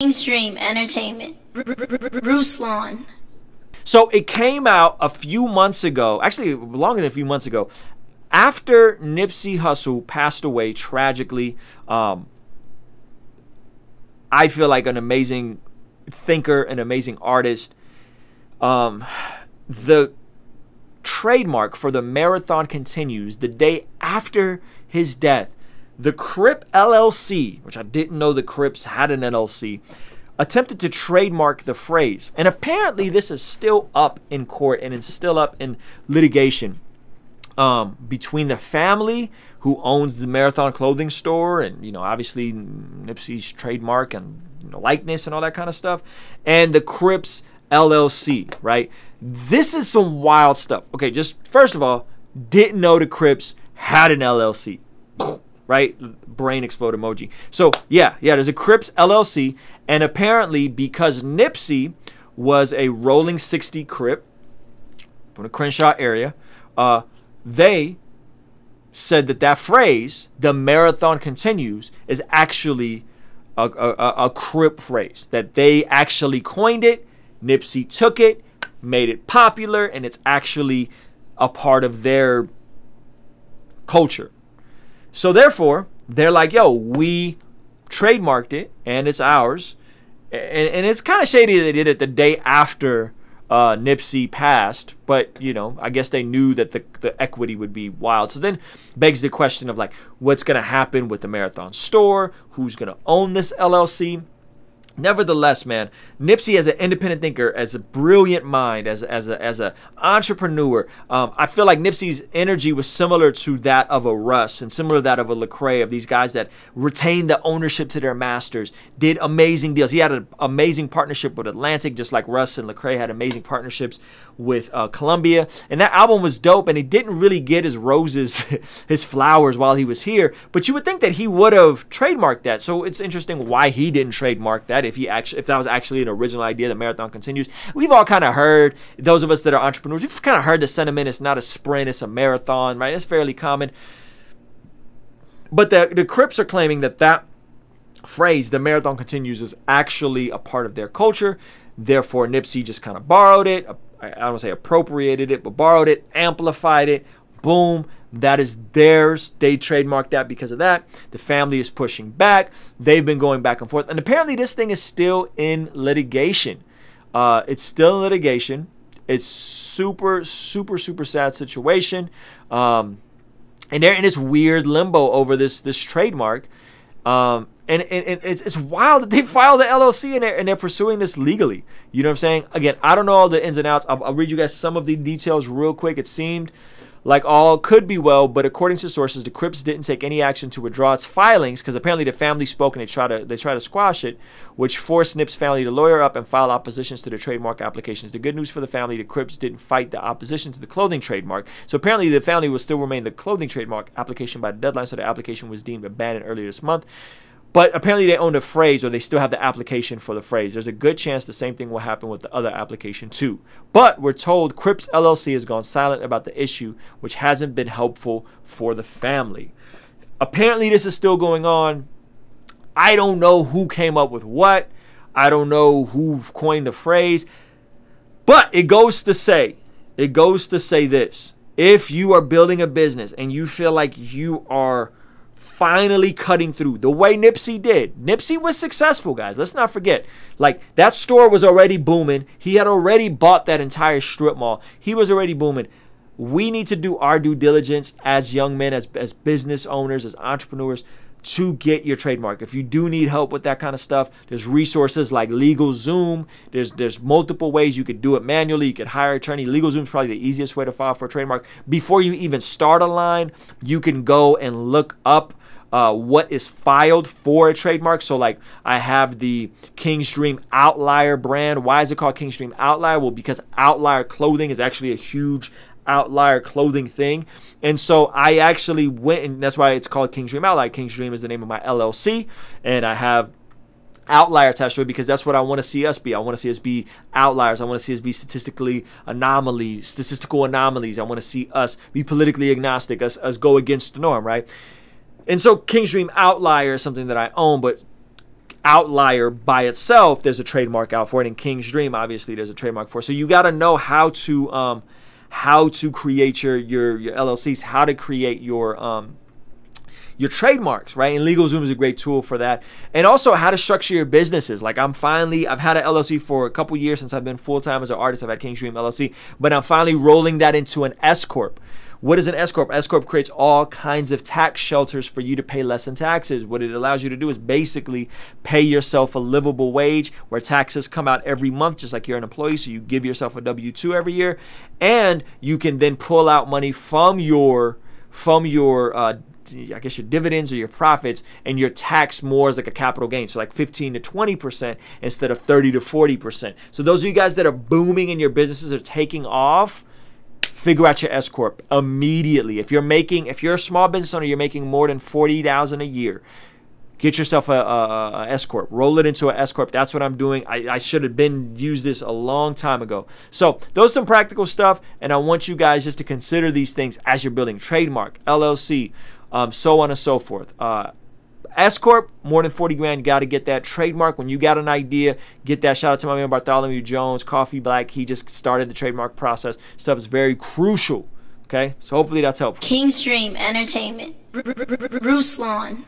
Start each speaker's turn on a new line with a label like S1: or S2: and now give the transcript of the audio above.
S1: Mainstream entertainment. Ruslan.
S2: So it came out a few months ago, actually longer than a few months ago, after Nipsey Hussle passed away tragically. I feel like an amazing thinker, an amazing artist. The trademark for the marathon continues the day after his death. The Crips LLC, which I didn't know the Crips had an LLC, attempted to trademark the phrase. And apparently this is still up in court and it's still up in litigation between the family who owns the Marathon clothing store and, you know, obviously Nipsey's trademark and, you know, likeness and all that kind of stuff, and the Crips LLC, right? This is some wild stuff. Okay, just first of all, didn't know the Crips had an LLC. Right? Brain explode emoji. So yeah, there's a Crips LLC, and apparently because Nipsey was a rolling 60 Crip from the Crenshaw area, they said that phrase, the marathon continues, is actually a Crip phrase, that they actually coined it. Nipsey took it, made it popular, and it's actually a part of their culture. So therefore, they're like, yo, we trademarked it and it's ours. And it's kind of shady that they did it the day after Nipsey passed. But, you know, I guess they knew that the equity would be wild. So then begs the question of like, what's going to happen with the Marathon store? Who's going to own this LLC? Nevertheless, man, Nipsey as an independent thinker, as a brilliant mind, as a entrepreneur, I feel like Nipsey's energy was similar to that of a Russ and similar to that of a Lecrae, of these guys that retained the ownership to their masters, did amazing deals. He had an amazing partnership with Atlantic, just like Russ and Lecrae had amazing partnerships with Columbia. And that album was dope, and he didn't really get his roses, his flowers while he was here. But you would think that he would have trademarked that. So it's interesting why he didn't trademark that. If that was actually an original idea, the marathon continues. We've all kind of heard, those of us that are entrepreneurs, we've kind of heard the sentiment, it's not a sprint, it's a marathon, right? It's fairly common. But the Crips are claiming that phrase, the marathon continues, is actually a part of their culture. Therefore, Nipsey just kind of borrowed it. I don't want to say appropriated it, but borrowed it, amplified it. Boom. That is theirs. They trademarked that because of that. The family is pushing back. They've been going back and forth. And apparently this thing is still in litigation. It's still in litigation. It's super, super, super sad situation. And they're in this weird limbo over this trademark. And it's wild that they filed the LLC and they're pursuing this legally. You know what I'm saying? Again, I don't know all the ins and outs. I'll read you guys some of the details real quick. It seemed like all could be well, but according to sources, the Crips didn't take any action to withdraw its filings because apparently the family spoke and they try to squash it, which forced Nip's family to lawyer up and file oppositions to the trademark applications. The good news for the family, the Crips didn't fight the opposition to the clothing trademark. So apparently the family will still remain the clothing trademark application by the deadline, so the application was deemed abandoned earlier this month. But apparently they own the phrase, or they still have the application for the phrase. There's a good chance the same thing will happen with the other application too. But we're told Crips LLC has gone silent about the issue, which hasn't been helpful for the family. Apparently this is still going on. I don't know who came up with what. I don't know who coined the phrase. But it goes to say this. If you are building a business and you feel like you are finally cutting through the way Nipsey did. Nipsey was successful, guys. Let's not forget. Like, that store was already booming. He had already bought that entire strip mall. He was already booming. We need to do our due diligence as young men, as business owners, as entrepreneurs, to get your trademark. If you do need help with that kind of stuff, there's resources like LegalZoom. There's multiple ways you could do it manually. You could hire an attorney. LegalZoom is probably the easiest way to file for a trademark. Before you even start a line, you can go and look up what is filed for a trademark. So like I have the King's Dream Outlier brand. Why is it called King's Dream Outlier? Well, because Outlier clothing is actually a huge outlier clothing thing. And so I actually went, and that's why it's called King's Dream Outlier. King's Dream is the name of my LLC, and I have outlier attached to it because that's what I want to see us be. I want to see us be outliers. I want to see us be statistical anomalies. I want to see us be politically agnostic, us go against the norm, right? And so King's Dream Outlier is something that I own, but outlier by itself, there's a trademark out for it. And King's Dream, obviously, there's a trademark for it. So you got to know how to create your LLCs, how to create your trademarks, right? And LegalZoom is a great tool for that. And also how to structure your businesses. Like I've had an LLC for a couple years since I've been full-time as an artist. I've had King's Dream LLC, but I'm finally rolling that into an S Corp. What is an S Corp? S Corp creates all kinds of tax shelters for you to pay less in taxes. What it allows you to do is basically pay yourself a livable wage where taxes come out every month, just like you're an employee. So you give yourself a W-2 every year, and you can then pull out money from your I guess your dividends or your profits, and you're taxed more as like a capital gain. So like 15 to 20% instead of 30 to 40%. So those of you guys that are booming and your businesses are taking off, figure out your S Corp immediately. If you're a small business owner, you're making more than $40,000 a year, get yourself a S Corp. Roll it into an S Corp. That's what I'm doing. I should have used this a long time ago. So those are some practical stuff, and I want you guys just to consider these things as you're building trademark, LLC, so on and so forth. S Corp, more than 40 grand, you got to get that. Trademark, when you got an idea, get that. Shout out to my man Bartholomew Jones, Coffee Black. He just started the trademark process. Stuff is very crucial. Okay, so hopefully that's helpful.
S1: King's Dream Entertainment. Ruslan.